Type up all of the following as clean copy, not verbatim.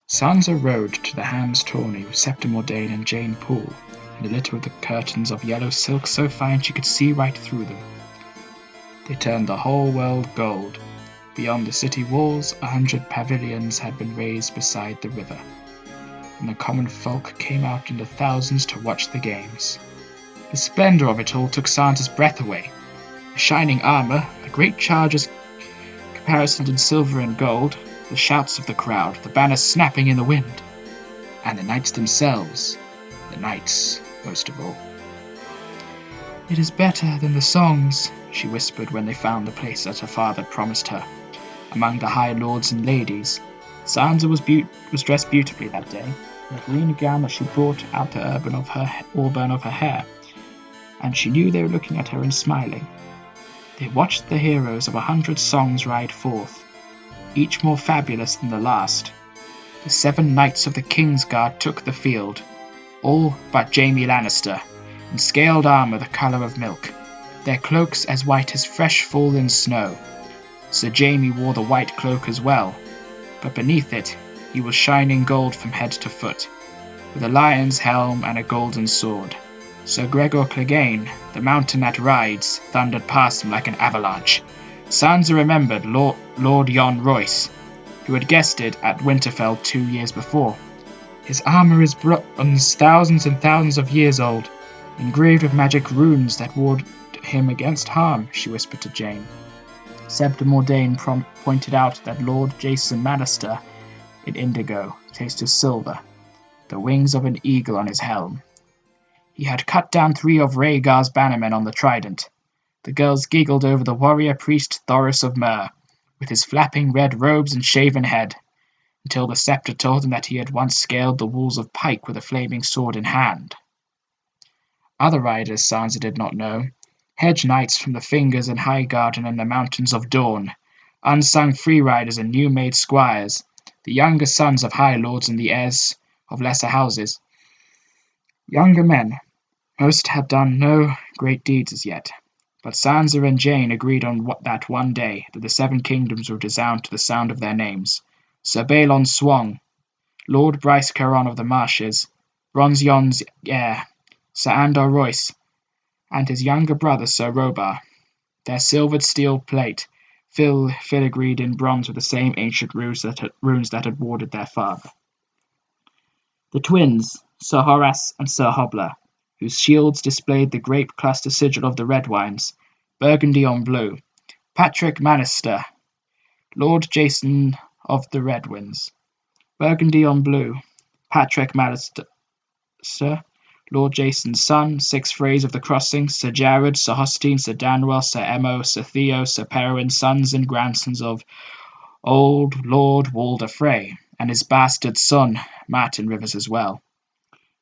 Sansa rode to the Hand's Tourney with Septa Mordane and Jane Poole, in a litter with the curtains of yellow silk so fine she could see right through them. They turned the whole world gold. Beyond the city walls, 100 pavilions had been raised beside the river, and the common folk came out in the thousands to watch the games. The splendor of it all took Sansa's breath away. The shining armor, the great chargers caparisoned in silver and gold, the shouts of the crowd, the banners snapping in the wind, and the knights themselves, the knights most of all. "It is better than the songs," she whispered when they found the place that her father promised her, among the high lords and ladies. Sansa was dressed beautifully that day, in a green gown that she brought out the auburn of her hair, and she knew they were looking at her and smiling. They watched the heroes of 100 songs ride forth, each more fabulous than the last. The 7 knights of the King's Guard took the field, all but Jaime Lannister, in scaled armor the color of milk, their cloaks as white as fresh fallen snow. Sir Jaime wore the white cloak as well, but beneath it he was shining gold from head to foot, with a lion's helm and a golden sword. Sir Gregor Clegane, the mountain that rides, thundered past him like an avalanche. Sansa remembered Lord Jon Royce, who had guessed it at Winterfell 2 years before. "His armor is bronze thousands and thousands of years old, engraved with magic runes that ward him against harm," she whispered to Jane. Septa Mordane pointed out that Lord Jason Lannister, in indigo, tasted silver, the wings of an eagle on his helm. He had cut down 3 of Rhaegar's bannermen on the trident. The girls giggled over the warrior priest Thoros of Myr, with his flapping red robes and shaven head, until the scepter told them that he had once scaled the walls of Pike with a flaming sword in hand. Other riders Sansa did not know, hedge knights from the Fingers and Highgarden and the Mountains of Dawn, unsung free riders and new-made squires, the younger sons of high lords and the heirs of lesser houses. Younger men. Most had done no great deeds as yet, but Sansa and Jane agreed on that one day that the 7 kingdoms would resound to the sound of their names. Sir Balon Swong, Lord Bryce Caron of the Marshes, Bronzion's heir, Sir Andor Royce, and his younger brother Sir Robar. Their silvered steel plate filigreed in bronze with the same ancient runes that had warded their father. The twins, Sir Horace and Sir Hobler, whose shields displayed the grape cluster sigil of the red wines, burgundy on blue, Patrick Mannister, Lord Jason of the Red Winds, burgundy on blue, Patrick Mannister, Lord Jason's son, 6 Freys of the Crossing, Sir Jared, Sir Hostine, Sir Danwell, Sir Emo, Sir Theo, Sir Perwyn, sons and grandsons of old Lord Walder Frey, and his bastard son, Martin Rivers as well.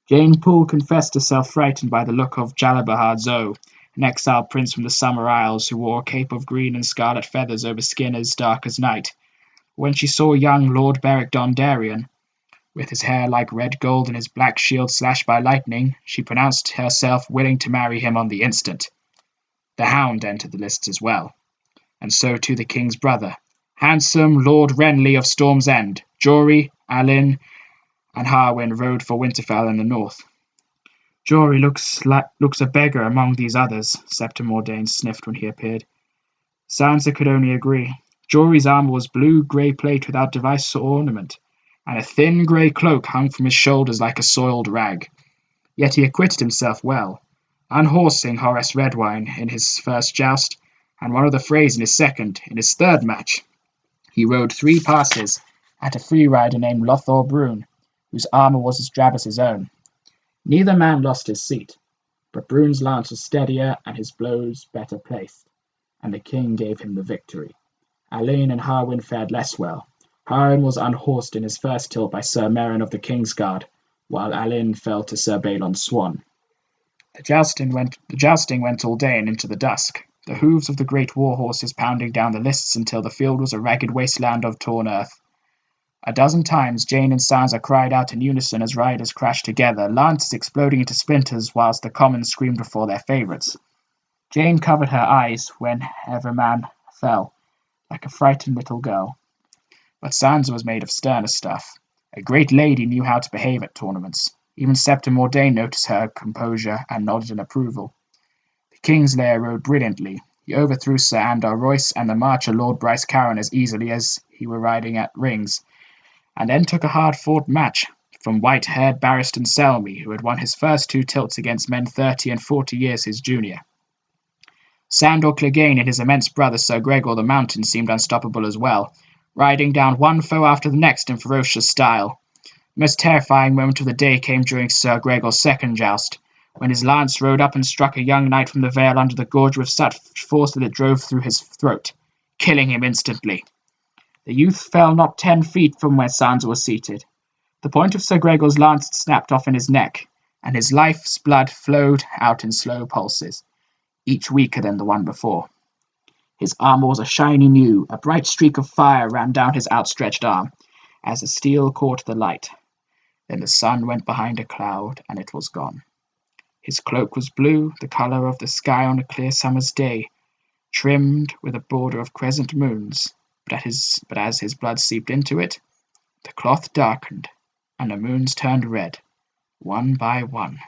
Jane Poole confessed herself frightened by the look of Jalabahar Zoe, an exiled prince from the Summer Isles who wore a cape of green and scarlet feathers over skin as dark as night. When she saw young Lord Beric Dondarrion, with his hair like red gold and his black shield slashed by lightning, she pronounced herself willing to marry him on the instant. The Hound entered the lists as well, and so too the king's brother, handsome Lord Renly of Storm's End. Jory, Alyn, and Harwin rode for Winterfell in the north. "Jory looks a beggar among these others," Septa Mordane sniffed when he appeared. Sansa could only agree. Jory's armor was blue-grey plate without device or ornament, and a thin grey cloak hung from his shoulders like a soiled rag. Yet he acquitted himself well, unhorsing Horace Redwine in his first joust, and one of the Freys in his second. In his third match, he rode 3 passes at a free rider named Lothor Brune, whose armor was as drab as his own. Neither man lost his seat, but Brune's lance was steadier and his blows better placed, and the king gave him the victory. Alyn and Harwin fared less well. Harwin was unhorsed in his first tilt by Sir Meryn of the King's Guard, while Alyn fell to Sir Balon Swan. The jousting went all day and into the dusk, the hooves of the great war horses pounding down the lists until the field was a ragged wasteland of torn earth. A dozen times Jane and Sansa cried out in unison as riders crashed together, lances exploding into splinters whilst the commons screamed before their favourites. Jane covered her eyes whenever a man fell, like a frightened little girl. But Sansa was made of sterner stuff, A great lady knew how to behave at tournaments. Even Septim Mordain noticed her composure and nodded in approval. The Kingslayer rode brilliantly. He overthrew Sir Andar Royce and the Marcher Lord Bryce Carron as easily as he were riding at rings, and then took a hard-fought match from white-haired Barristan Selmy, who had won his first 2 tilts against men 30 and 40 years his junior. Sandor Clegane and his immense brother Sir Gregor the Mountain seemed unstoppable as well, riding down one foe after the next in ferocious style. The most terrifying moment of the day came during Sir Gregor's second joust, when his lance rode up and struck a young knight from the Vale under the gorge with such force that it drove through his throat, killing him instantly. The youth fell not 10 feet from where Sansa was seated. The point of Sir Gregor's lance snapped off in his neck, and his life's blood flowed out in slow pulses, each weaker than the one before. His armor was a shiny new. A bright streak of fire ran down his outstretched arm, as the steel caught the light. Then the sun went behind a cloud, and it was gone. His cloak was blue, the colour of the sky on a clear summer's day, trimmed with a border of crescent moons, but as his blood seeped into it, the cloth darkened, and the moons turned red, one by one.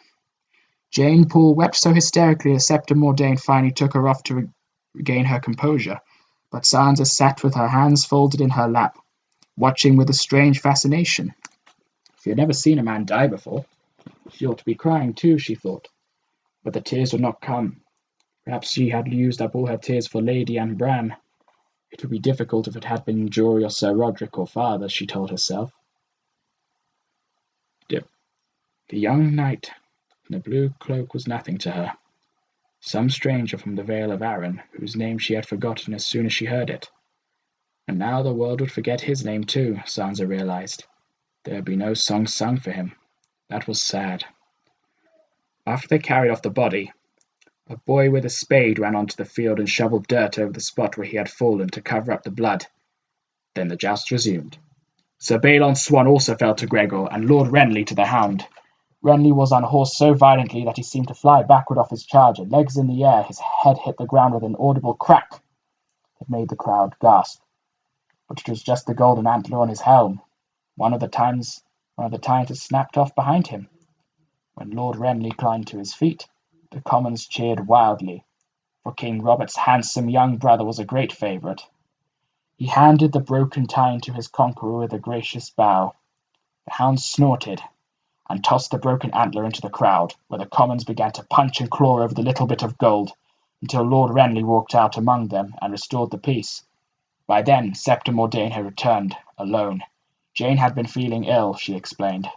Jane Poole wept so hysterically as Septim Mordain finally took her off to regain her composure, but Sansa sat with her hands folded in her lap, watching with a strange fascination. She had never seen a man die before. She ought to be crying too, she thought, but the tears would not come. Perhaps she had used up all her tears for Lady Anne Bran. It would be difficult if it had been Jory or Sir Roderick or father, she told herself. The young knight in the blue cloak was nothing to her. Some stranger from the Vale of Arryn, whose name she had forgotten as soon as she heard it. And now the world would forget his name too, Sansa realized. There would be no song sung for him. That was sad. After they carried off the body, a boy with a spade ran onto the field and shoveled dirt over the spot where he had fallen to cover up the blood. Then the joust resumed. Sir Balon Swan also fell to Gregor, and Lord Renly to the Hound. Renly was unhorsed so violently that he seemed to fly backward off his charger, legs in the air. His head hit the ground with an audible crack that made the crowd gasp. But it was just the golden antler on his helm. One of the tines had snapped off behind him. When Lord Renly climbed to his feet, the commons cheered wildly, for King Robert's handsome young brother was a great favourite. He handed the broken tine to his conqueror with a gracious bow. The hound snorted and tossed the broken antler into the crowd, where the commons began to punch and claw over the little bit of gold, until Lord Renly walked out among them and restored the peace. By then Septim Mordain had returned, alone. Jane had been feeling ill, she explained.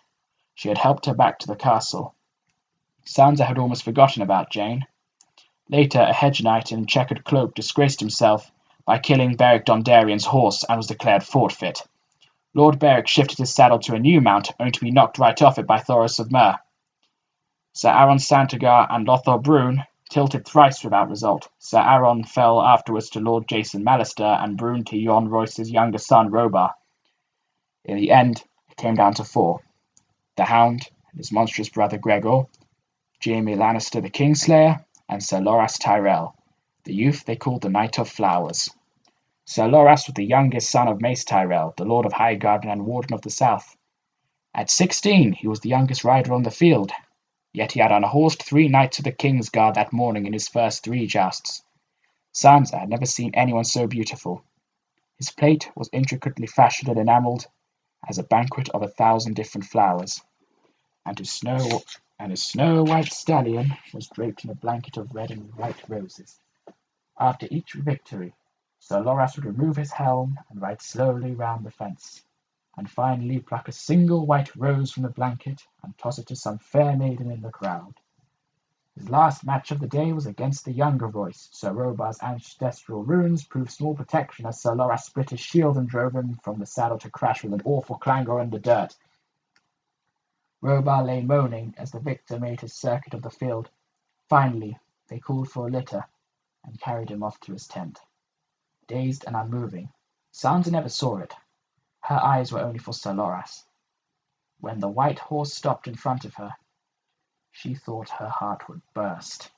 She had helped her back to the castle. Sansa had almost forgotten about Jane. Later, a hedge knight in a checkered cloak disgraced himself by killing Beric Dondarrion's horse and was declared forfeit. Lord Beric shifted his saddle to a new mount, only to be knocked right off it by Thoros of Myr. Sir Aron Santagar and Lothar Brune tilted thrice without result. Sir Aron fell afterwards to Lord Jason Mallister, and Brune to Jon Royce's younger son, Robar. In the end, it came down to 4. The Hound and his monstrous brother Gregor, Jaime Lannister the Kingslayer, and Sir Loras Tyrell, the youth they called the Knight of Flowers. Sir Loras was the youngest son of Mace Tyrell, the Lord of Highgarden and Warden of the South. At 16, he was the youngest rider on the field, yet he had unhorsed 3 knights of the Kingsguard that morning in his first 3 jousts. Sansa had never seen anyone so beautiful. His plate was intricately fashioned and enamelled as a banquet of 1,000 different flowers, and his snow-white stallion was draped in a blanket of red and white roses. After each victory, Sir Loras would remove his helm and ride slowly round the fence, and finally pluck a single white rose from the blanket and toss it to some fair maiden in the crowd. His last match of the day was against the younger Royce. Sir Robar's ancestral runes proved small protection as Sir Loras split his shield and drove him from the saddle to crash with an awful clangor in the dirt. Robar lay moaning as the victor made his circuit of the field. Finally, they called for a litter and carried him off to his tent. Dazed and unmoving, Sansa never saw it. Her eyes were only for Sir Loras. When the white horse stopped in front of her, she thought her heart would burst.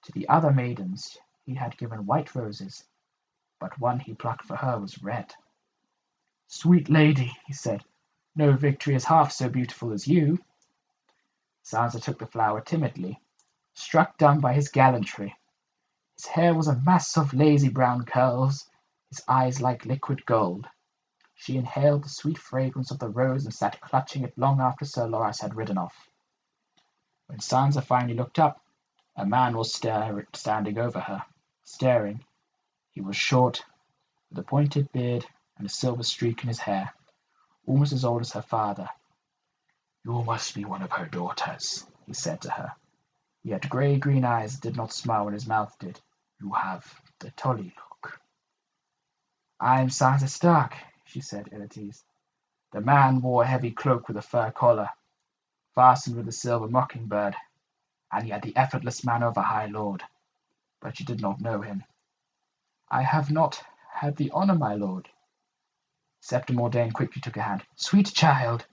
To the other maidens he had given white roses, but one he plucked for her was red. "Sweet lady," he said, No victory is half so beautiful as you." Sansa took the flower timidly, struck dumb by his gallantry. His hair was a mass of lazy brown curls, his eyes like liquid gold. She inhaled the sweet fragrance of the rose and sat clutching it long after Sir Loras had ridden off. When Sansa finally looked up, a man was standing over her, staring. He was short, with a pointed beard and a silver streak in his hair, almost as old as her father. "You must be one of her daughters," he said to her. He had grey-green eyes that did not smile when his mouth did. "You have the Tully look." "I am Sansa Stark," she said, ill at ease. The man wore a heavy cloak with a fur collar, fastened with a silver mockingbird, and he had the effortless manner of a high lord, but she did not know him. "I have not had the honor, my lord." Septim Ordain quickly took her hand. "Sweet child,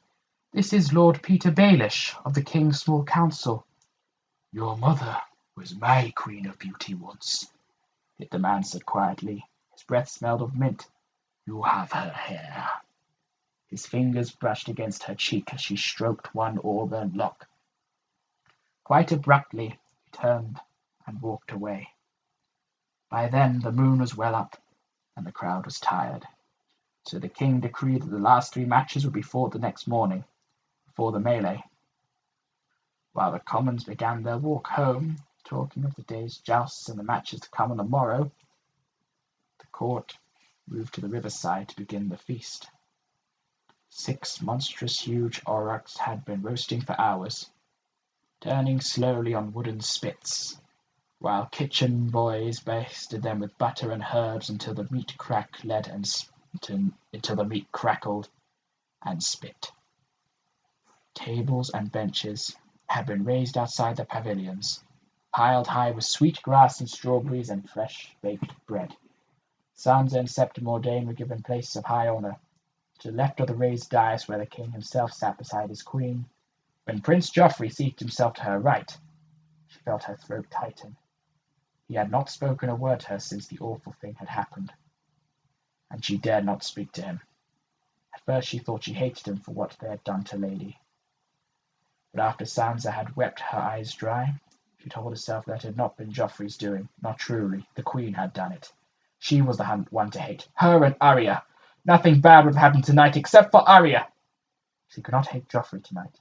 this is Lord Peter Baelish of the King's Small Council." "Your mother was my queen of beauty once," the man said quietly. His breath smelled of mint. "You have her hair." His fingers brushed against her cheek as she stroked one auburn lock. Quite abruptly he turned and walked away. By then the moon was well up, and the crowd was tired. So the king decreed that the last 3 matches would be fought the next morning, before the melee. While the commons began their walk home, talking of the day's jousts and the matches to come on the morrow, the court moved to the riverside to begin the feast. 6 monstrous huge aurochs had been roasting for hours, turning slowly on wooden spits, while kitchen boys basted them with butter and herbs until the meat crackled and spit. Tables and benches had been raised outside the pavilions, piled high with sweet grass and strawberries and fresh baked bread. Sansa and Septim Ordain were given places of high honor, to the left of the raised dais where the king himself sat beside his queen. When Prince Joffrey seated himself to her right, she felt her throat tighten. He had not spoken a word to her since the awful thing had happened, and she dared not speak to him. At first she thought she hated him for what they had done to Lady. But after Sansa had wept her eyes dry, she told herself that it had not been Joffrey's doing, not truly. The queen had done it. She was the one to hate. Her and Arya. Nothing bad would have happened tonight except for Arya. She could not hate Joffrey tonight.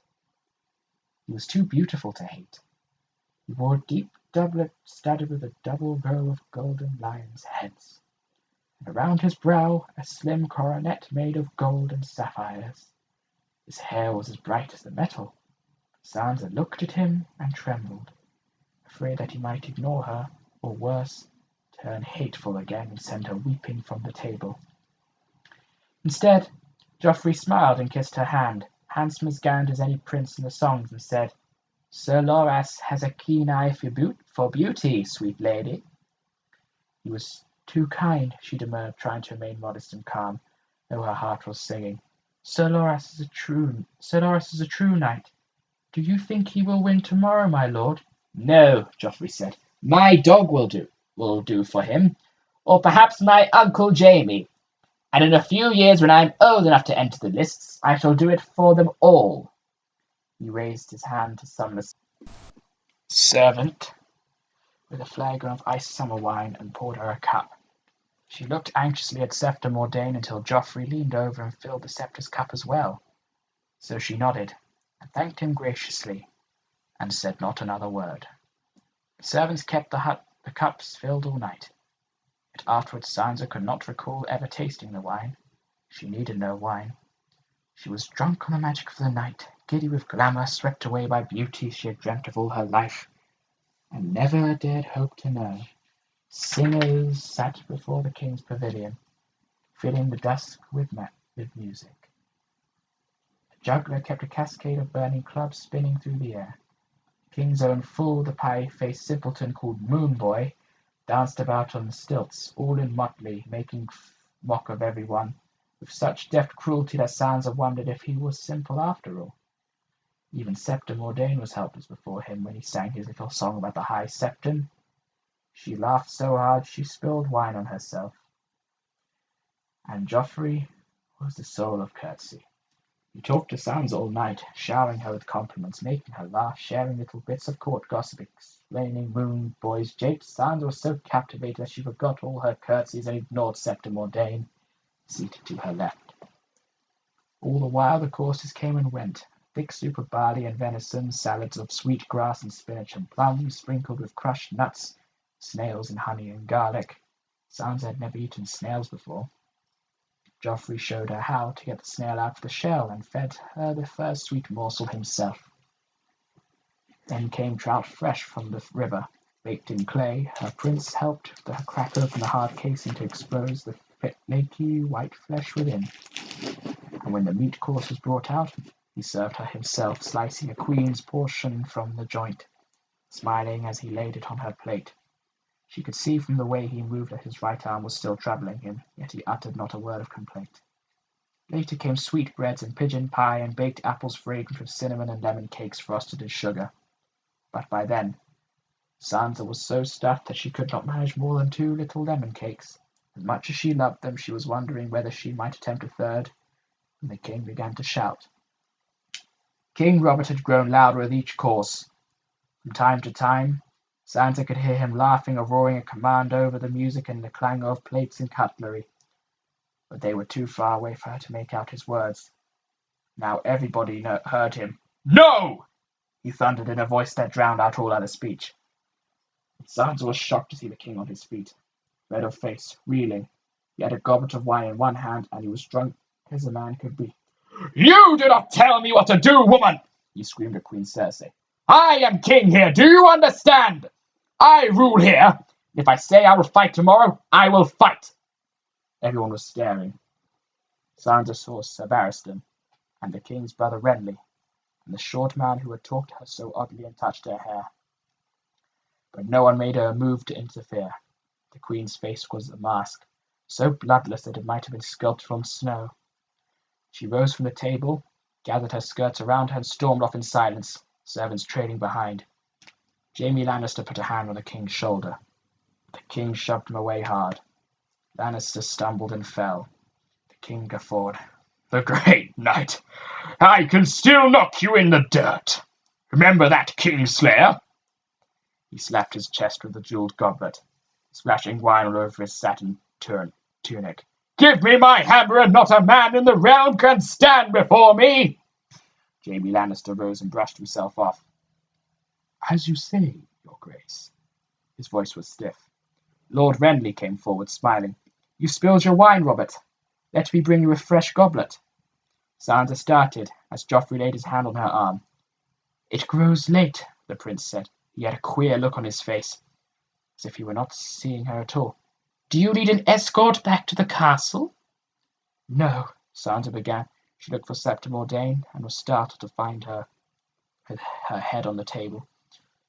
He was too beautiful to hate. He wore a deep doublet studded with a double row of golden lions' heads, and around his brow a slim coronet made of gold and sapphires. His hair was as bright as the metal. Sansa looked at him and trembled, afraid that he might ignore her, or worse, turn hateful again and send her weeping from the table. Instead, Joffrey smiled and kissed her hand, handsome as gowned as any prince in the songs, and said, "Sir Loras has a keen eye for beauty, sweet lady." "He was too kind," she demurred, trying to remain modest and calm, though her heart was singing. Sir Loras is a true knight. Do you think he will win tomorrow, my lord?" "No," Joffrey said. "My dog will do for him, or perhaps my Uncle Jaime. And in a few years, when I am old enough to enter the lists, I shall do it for them all." He raised his hand to summon a servant with a flagon of iced summer wine and poured her a cup. She looked anxiously at Septim Ordain until Joffrey leaned over and filled the scepter's cup as well. So she nodded and thanked him graciously and said not another word. The servants kept the cups filled all night. Yet afterwards Sansa could not recall ever tasting the wine. She needed no wine. She was drunk on the magic of the night, giddy with glamour, swept away by beauty she had dreamt of all her life, and never dared hope to know. Singers sat before the king's pavilion, filling the dusk with music. A juggler kept a cascade of burning clubs spinning through the air. The king's own fool, the pie-faced simpleton called Moon Boy, danced about on the stilts, all in motley, making mock of everyone, with such deft cruelty that Sansa wondered if he was simple after all. Even Septim Ordain was helpless before him when he sang his little song about the High Septon. She laughed so hard she spilled wine on herself. And Joffrey was the soul of courtesy. He talked to Sansa all night, showering her with compliments, making her laugh, sharing little bits of court gossip, explaining moon boys' japes. Sansa was so captivated that she forgot all her curtsies and ignored Septim Ordain, seated to her left. All the while the courses came and went. Thick soup of barley and venison, salads of sweet grass and spinach and plums, sprinkled with crushed nuts, snails and honey and garlic. Sansa had never eaten snails before. Joffrey showed her how to get the snail out of the shell and fed her the first sweet morsel himself. Then came trout fresh from the river, baked in clay. Her prince helped her crack open the hard casing to expose the flaky white flesh within. And when the meat course was brought out, he served her himself, slicing a queen's portion from the joint, smiling as he laid it on her plate. She could see from the way he moved that his right arm was still troubling him, yet he uttered not a word of complaint. Later came sweetbreads and pigeon pie and baked apples fragrant with cinnamon and lemon cakes frosted in sugar. But by then, Sansa was so stuffed that she could not manage more than 2 little lemon cakes. As much as she loved them, she was wondering whether she might attempt a third, when the king began to shout. King Robert had grown louder with each course. From time to time, Sansa could hear him laughing or roaring a command over the music and the clangor of plates and cutlery, but they were too far away for her to make out his words. Now everybody heard him. "No!" he thundered in a voice that drowned out all other speech. Sansa was shocked to see the king on his feet, red of face, reeling. He had a goblet of wine in one hand, and he was drunk as a man could be. "You do not tell me what to do, woman!" he screamed at Queen Cersei. "I am king here, do you understand? I rule here. If I say I will fight tomorrow, I will fight." Everyone was staring. Sansa saw Sir Barristan, and the king's brother Renly, and the short man who had talked to her so oddly and touched her hair. But no one made a move to interfere. The queen's face was a mask, so bloodless that it might have been sculpted from snow. She rose from the table, gathered her skirts around her, and stormed off in silence, servants trailing behind. Jaime Lannister put a hand on the king's shoulder. The king shoved him away hard. Lannister stumbled and fell. The king guffawed. "The great knight! I can still knock you in the dirt! Remember that, Kingslayer!" He slapped his chest with the jeweled goblet, splashing wine all over his satin tunic. "Give me my hammer, and not a man in the realm can stand before me!" Jaime Lannister rose and brushed himself off. "As you say, your grace." His voice was stiff. Lord Renly came forward, smiling. "You spilled your wine, Robert. Let me bring you a fresh goblet." Sansa started as Joffrey laid his hand on her arm. "It grows late," the prince said. He had a queer look on his face, as if he were not seeing her at all. "Do you need an escort back to the castle?" "No," Sansa began. She looked for Septim Ordain and was startled to find her with her head on the table,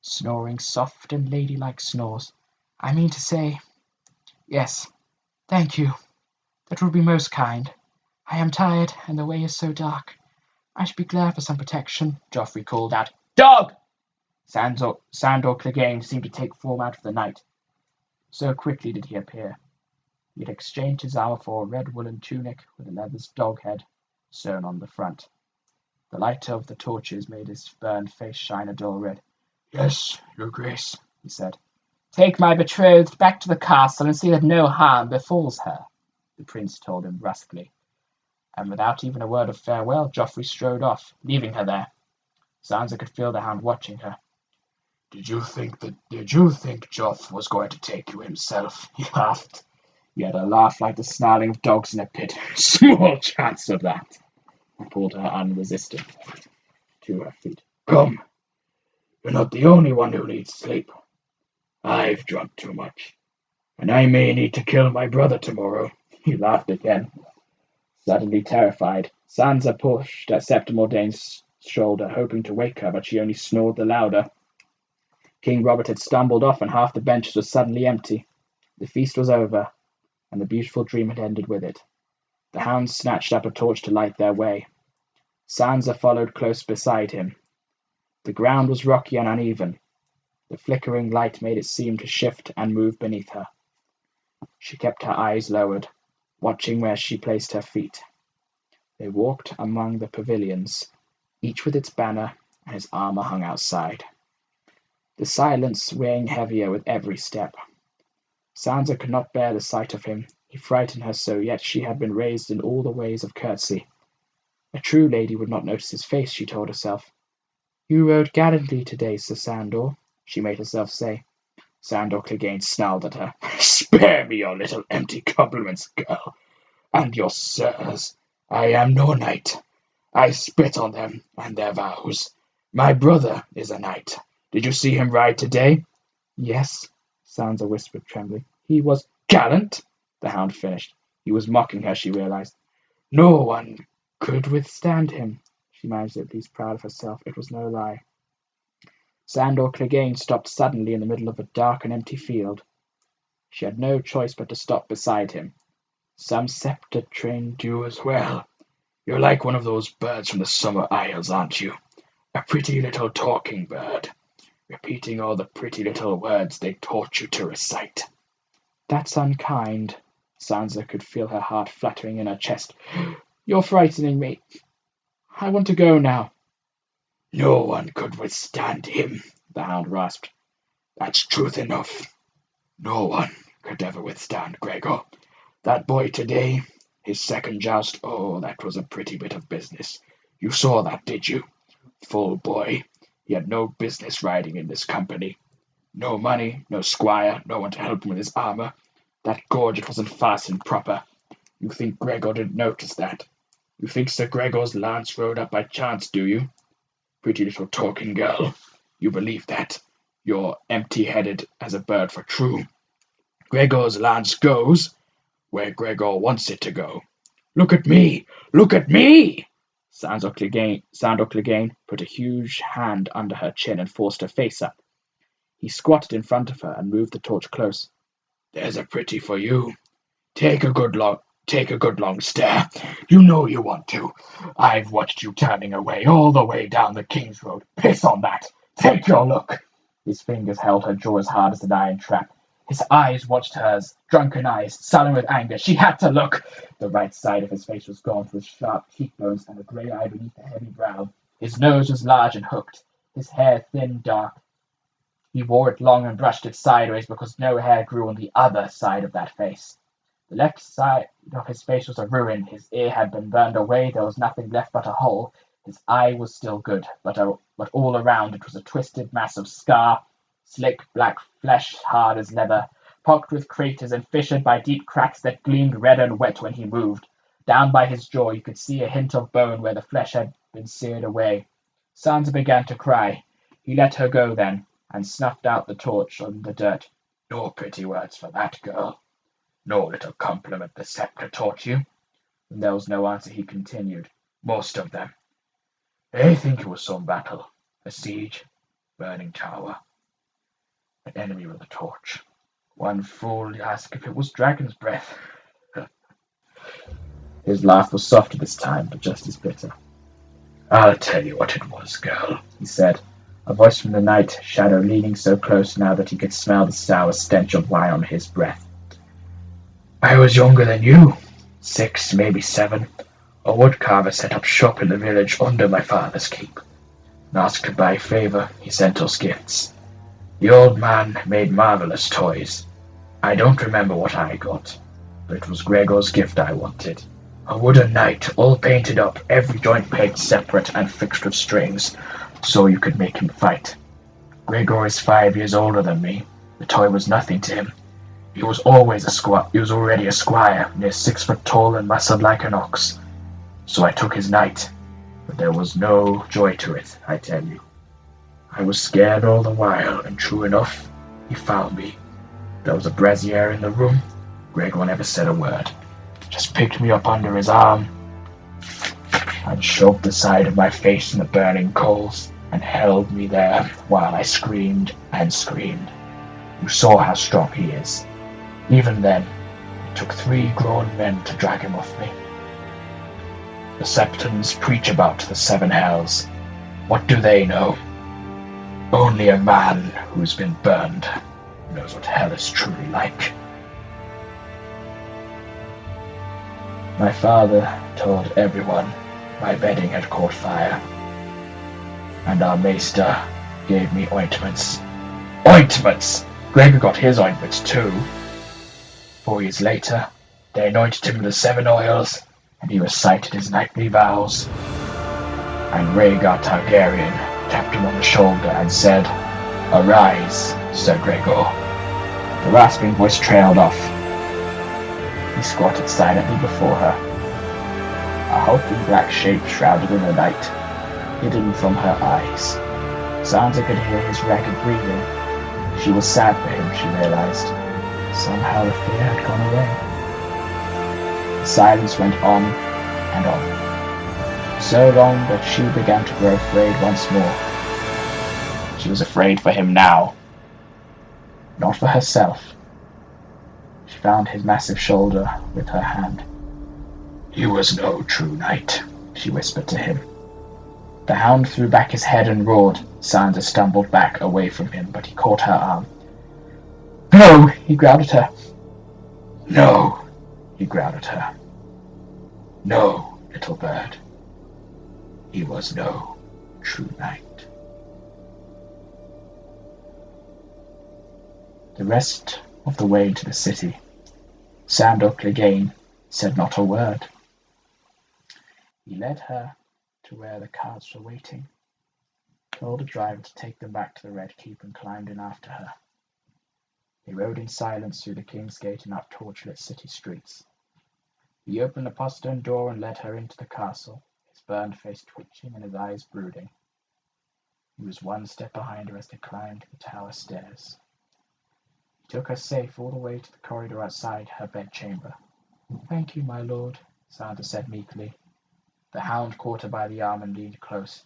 snoring soft and ladylike snores. "I mean to say, yes, thank you. That would be most kind. I am tired, and the way is so dark. I should be glad for some protection." Joffrey called out, "Dog!" Sandor Clegane seemed to take form out of the night. So quickly did he appear. He had exchanged his armor for a red woolen tunic with a leather dog head sewn on the front. The light of the torches made his burned face shine a dull red. "Yes, your grace," he said. "Take my betrothed back to the castle and see that no harm befalls her," the prince told him brusquely. And without even a word of farewell, Joffrey strode off, leaving her there. Sansa could feel the hound watching her. Did you think Joff was going to take you himself?" He laughed. He had a laugh like the snarling of dogs in a pit. "Small chance of that." He pulled her unresisting to her feet. "Come, you're not the only one who needs sleep. I've drunk too much, and I may need to kill my brother tomorrow." He laughed again. Suddenly terrified, Sansa pushed at Septim Ordain's shoulder, hoping to wake her, but she only snored the louder. King Robert had stumbled off, and half the benches were suddenly empty. The feast was over, and the beautiful dream had ended with it. The hounds snatched up a torch to light their way. Sansa followed close beside him. The ground was rocky and uneven. The flickering light made it seem to shift and move beneath her. She kept her eyes lowered, watching where she placed her feet. They walked among the pavilions, each with its banner and his armor hung outside, the silence weighing heavier with every step. Sansa could not bear the sight of him. He frightened her so, yet she had been raised in all the ways of courtesy. A true lady would not notice his face, she told herself. You rode gallantly today, Sir Sandor, she made herself say. Sandor Clegane snarled at her. Spare me your little empty compliments, girl, and your sirs. I am no knight. I spit on them and their vows. My brother is a knight. Did you see him ride today? Yes, Sansa whispered, trembling. He was gallant, the hound finished. He was mocking her, she realized. No one could withstand him. She managed at least, proud of herself. It was no lie. Sandor Clegane stopped suddenly in the middle of a dark and empty field. She had no choice but to stop beside him. Some scepter trained you as well. You're like one of those birds from the summer isles, aren't you? A pretty little talking bird, repeating all the pretty little words they taught you to recite. That's unkind. Sansa could feel her heart fluttering in her chest. You're frightening me. I want to go now. No one could withstand him, the hound rasped. That's truth enough. No one could ever withstand Gregor. That boy today, his second joust, oh, that was a pretty bit of business. You saw that, did you? Full boy. He had no business riding in this company. No money, no squire, no one to help him with his armor. That gorget wasn't fastened proper. You think Gregor didn't notice that? You think Sir Gregor's lance rode up by chance, do you? Pretty little talking girl. You believe that. You're empty-headed as a bird for true. Gregor's lance goes where Gregor wants it to go. Look at me! Look at me! Sandor Clegane put a huge hand under her chin and forced her face up. He squatted in front of her and moved the torch close. There's a pretty for you. Take a good long stare. You know you want to. I've watched you turning away all the way down the King's Road. Piss on that. Take your look. His fingers held her jaw as hard as an iron trap. His eyes watched hers, drunken eyes, sullen with anger. She had to look. The right side of his face was gaunt with sharp cheekbones and a grey eye beneath the heavy brow. His nose was large and hooked, his hair thin, dark. He wore it long and brushed it sideways because no hair grew on the other side of that face. The left side of his face was a ruin. His ear had been burned away. There was nothing left but a hole. His eye was still good, but all around it was a twisted mass of scar, slick black flesh hard as leather, pocked with craters and fissured by deep cracks that gleamed red and wet when he moved. Down by his jaw you could see a hint of bone where the flesh had been seared away. Sansa began to cry. He let her go then, and snuffed out the torch on the dirt. No pretty words for that girl. No little compliment the sceptre taught you. When there was no answer, he continued. Most of them. They think it was some battle, a siege, burning tower, an enemy with a torch. One fool asked if it was dragon's breath. His laugh was softer this time, but just as bitter. I'll tell you what it was, girl, he said, a voice from the night shadow leaning so close now that he could smell the sour stench of wine on his breath. I was younger than you, 6, maybe 7. A woodcarver set up shop in the village under my father's keep. And asked to buy favor, he sent us gifts. The old man made marvelous toys. I don't remember what I got, but it was Gregor's gift I wanted. A wooden knight, all painted up, every joint pegged separate and fixed with strings, so you could make him fight. Gregor is 5 years older than me. The toy was nothing to him. He was already a squire, near 6 foot tall and muscled like an ox. So I took his knight, but there was no joy to it, I tell you. I was scared all the while, and true enough, he found me. There was a brazier in the room. Gregor never said a word, just picked me up under his arm and shoved the side of my face in the burning coals and held me there while I screamed and screamed. You saw how strong he is. Even then, it took 3 grown men to drag him off me. The Septons preach about the 7 hells. What do they know? Only a man who's been burned knows what hell is truly like. My father told everyone my bedding had caught fire, and our maester gave me ointments. Ointments! Gregor got his ointments too. 4 years later, they anointed him with the 7 oils, and he recited his knightly vows. And Rhaegar Targaryen tapped him on the shoulder and said, "Arise, Sir Gregor." The rasping voice trailed off. He squatted silently before her, a hulking black shape shrouded in the night, hidden from her eyes. Sansa could hear his ragged breathing. She was sad for him, she realized. Somehow the fear had gone away. The silence went on and on, so long that she began to grow afraid once more. She was afraid for him now, not for herself. She found his massive shoulder with her hand. "He was no true knight," she whispered to him. The hound threw back his head and roared. Sansa stumbled back away from him, but he caught her arm. "No!" he growled at her. "No!" he growled at her. "No, little bird. He was no true knight." The rest of the way to the city, Sandor Clegane said not a word. He led her to where the carts were waiting, told the driver to take them back to the Red Keep, and climbed in after her. They rode in silence through the King's Gate and up torchlit city streets. He opened the postern door and led her into the castle, his burned face twitching and his eyes brooding. He was one step behind her as they climbed the tower stairs. He took her safe all the way to the corridor outside her bedchamber. "Thank you, my lord," Sansa said meekly. The hound caught her by the arm and leaned close.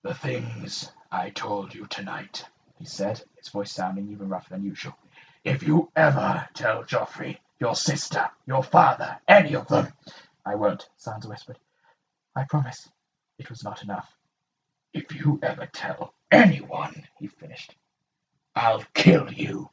"The things I told you tonight," he said, his voice sounding even rougher than usual. "If you ever tell Joffrey, your sister, your father, any of them—" "I won't," Sansa whispered. "I promise." It was not enough. "If you ever tell anyone," he finished, "I'll kill you."